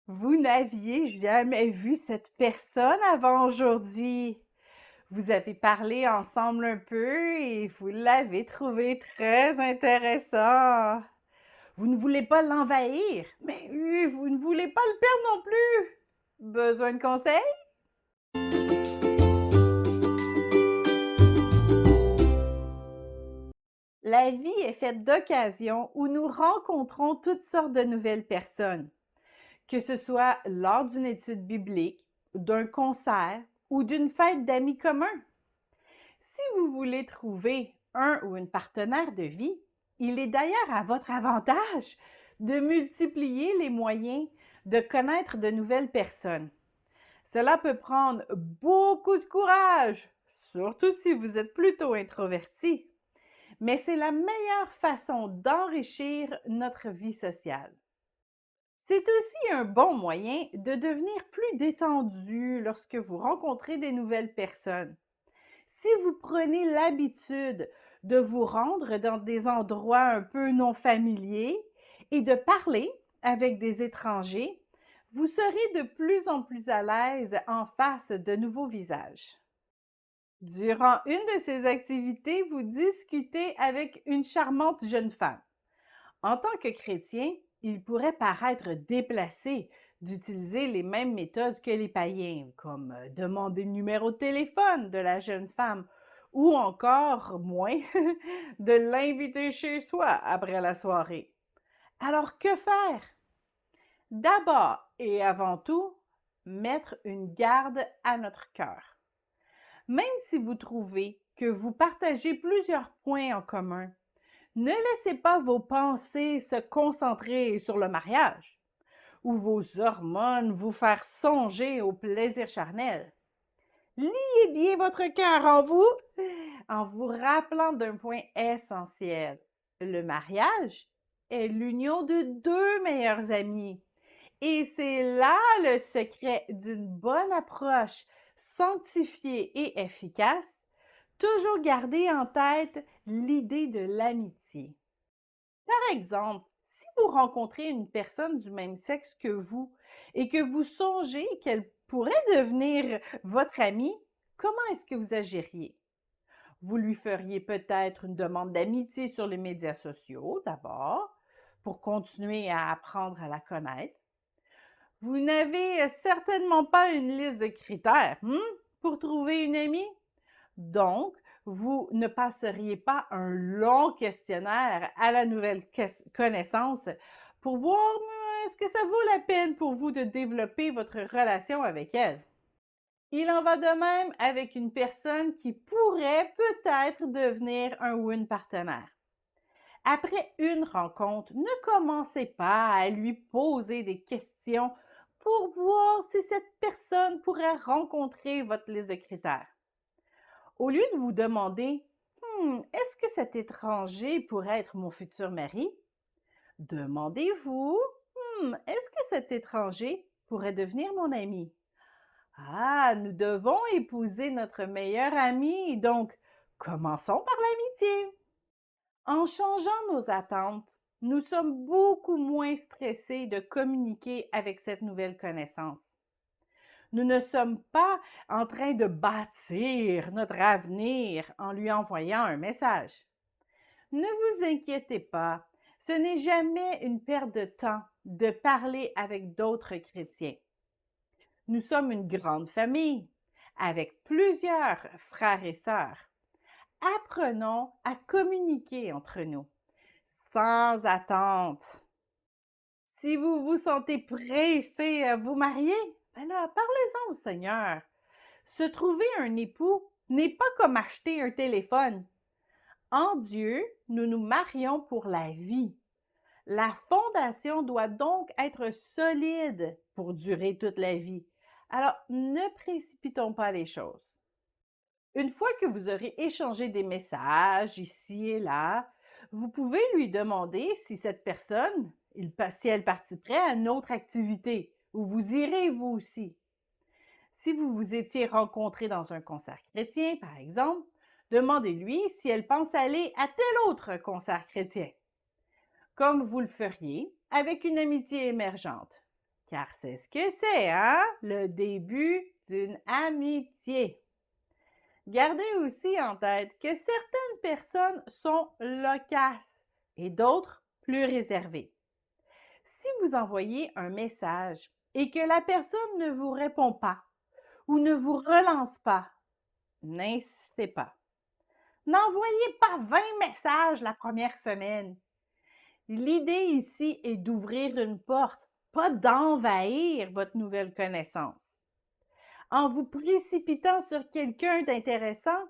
Vous n'aviez jamais vu cette personne avant aujourd'hui. Vous avez parlé ensemble un peu et vous l'avez trouvé très intéressant. Vous ne voulez pas l'envahir, mais vous ne voulez pas le perdre non plus. Besoin de conseils? La vie est faite d'occasions où nous rencontrons toutes sortes de nouvelles personnes, que ce soit lors d'une étude biblique, d'un concert ou d'une fête d'amis communs. Si vous voulez trouver un ou une partenaire de vie, il est d'ailleurs à votre avantage de multiplier les moyens de connaître de nouvelles personnes. Cela peut prendre beaucoup de courage, surtout si vous êtes plutôt introverti, mais c'est la meilleure façon d'enrichir notre vie sociale. C'est aussi un bon moyen de devenir plus détendu lorsque vous rencontrez des nouvelles personnes. Si vous prenez l'habitude de vous rendre dans des endroits un peu non familiers et de parler avec des étrangers, vous serez de plus en plus à l'aise en face de nouveaux visages. Durant une de ces activités, vous discutez avec une charmante jeune femme. En tant que chrétien, il pourrait paraître déplacé d'utiliser les mêmes méthodes que les païens, comme demander le numéro de téléphone de la jeune femme ou encore moins de l'inviter chez soi après la soirée. Alors que faire? D'abord et avant tout, mettre une garde à notre cœur. Même si vous trouvez que vous partagez plusieurs points en commun, ne laissez pas vos pensées se concentrer sur le mariage ou vos hormones vous faire songer au plaisir charnel. Liez bien votre cœur en vous rappelant d'un point essentiel. Le mariage est l'union de deux meilleurs amis. Et c'est là le secret d'une bonne approche sanctifiée et efficace. Toujours garder en tête l'idée de l'amitié. Par exemple, si vous rencontrez une personne du même sexe que vous et que vous songez qu'elle pourrait devenir votre amie, comment est-ce que vous agiriez? Vous lui feriez peut-être une demande d'amitié sur les médias sociaux d'abord, pour continuer à apprendre à la connaître. Vous n'avez certainement pas une liste de critères pour trouver une amie. Donc, vous ne passeriez pas un long questionnaire à la nouvelle connaissance pour voir est-ce que ça vaut la peine pour vous de développer votre relation avec elle. Il en va de même avec une personne qui pourrait peut-être devenir un ou une partenaire. Après une rencontre, ne commencez pas à lui poser des questions pour voir si cette personne pourrait rencontrer votre liste de critères. Au lieu de vous demander est-ce que cet étranger pourrait être mon futur mari? Demandez-vous est-ce que cet étranger pourrait devenir mon ami? Ah, nous devons épouser notre meilleur ami, donc commençons par l'amitié. En changeant nos attentes, nous sommes beaucoup moins stressés de communiquer avec cette nouvelle connaissance. Nous ne sommes pas en train de bâtir notre avenir en lui envoyant un message. Ne vous inquiétez pas, ce n'est jamais une perte de temps de parler avec d'autres chrétiens. Nous sommes une grande famille, avec plusieurs frères et sœurs. Apprenons à communiquer entre nous, sans attente. Si vous vous sentez pressé à vous marier, ben là, parlez-en au Seigneur. Se trouver un époux n'est pas comme acheter un téléphone. En Dieu, nous nous marions pour la vie. La fondation doit donc être solide pour durer toute la vie. Alors, ne précipitons pas les choses. Une fois que vous aurez échangé des messages ici et là, vous pouvez lui demander si cette personne, si elle participerait à une autre activité, ou vous irez vous aussi. Si vous vous étiez rencontrés dans un concert chrétien, par exemple, demandez-lui si elle pense aller à tel autre concert chrétien, comme vous le feriez avec une amitié émergente. car c'est ce que c'est, hein? Le début d'une amitié. Gardez aussi en tête que certaines personnes sont loquaces et d'autres plus réservées. Si vous envoyez un message et que la personne ne vous répond pas ou ne vous relance pas, n'insistez pas. N'envoyez pas 20 messages la première semaine. L'idée ici est d'ouvrir une porte, pas d'envahir votre nouvelle connaissance. En vous précipitant sur quelqu'un d'intéressant,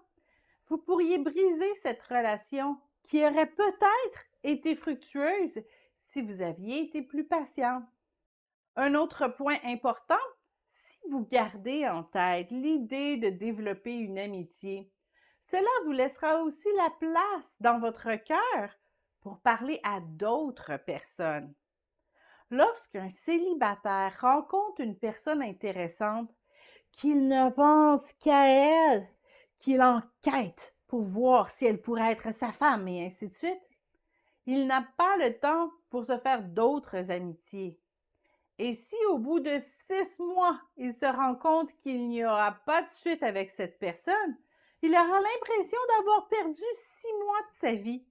vous pourriez briser cette relation qui aurait peut-être été fructueuse si vous aviez été plus patient. Un autre point important, si vous gardez en tête l'idée de développer une amitié, cela vous laissera aussi la place dans votre cœur pour parler à d'autres personnes. Lorsqu'un célibataire rencontre une personne intéressante, qu'il ne pense qu'à elle, qu'il enquête pour voir si elle pourrait être sa femme et ainsi de suite, il n'a pas le temps pour se faire d'autres amitiés. Et si au bout de 6 mois, il se rend compte qu'il n'y aura pas de suite avec cette personne, il aura l'impression d'avoir perdu 6 mois de sa vie.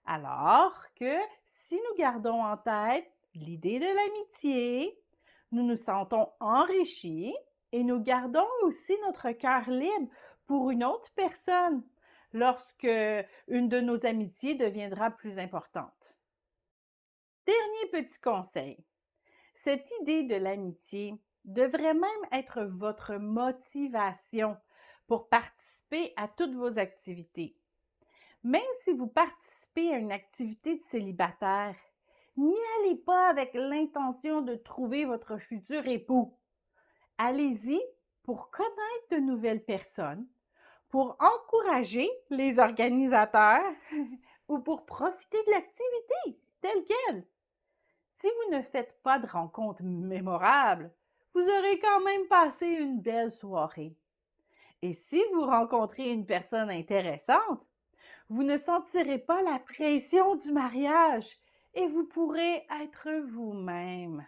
Alors que si nous gardons en tête l'idée de l'amitié, nous nous sentons enrichis et nous gardons aussi notre cœur libre pour une autre personne lorsque une de nos amitiés deviendra plus importante. Dernier petit conseil. Cette idée de l'amitié devrait même être votre motivation pour participer à toutes vos activités. Même si vous participez à une activité de célibataire, n'y allez pas avec l'intention de trouver votre futur époux. Allez-y pour connaître de nouvelles personnes, pour encourager les organisateurs ou pour profiter de l'activité telle qu'elle. Si vous ne faites pas de rencontres mémorables, vous aurez quand même passé une belle soirée. Et si vous rencontrez une personne intéressante, vous ne sentirez pas la pression du mariage et vous pourrez être vous-même.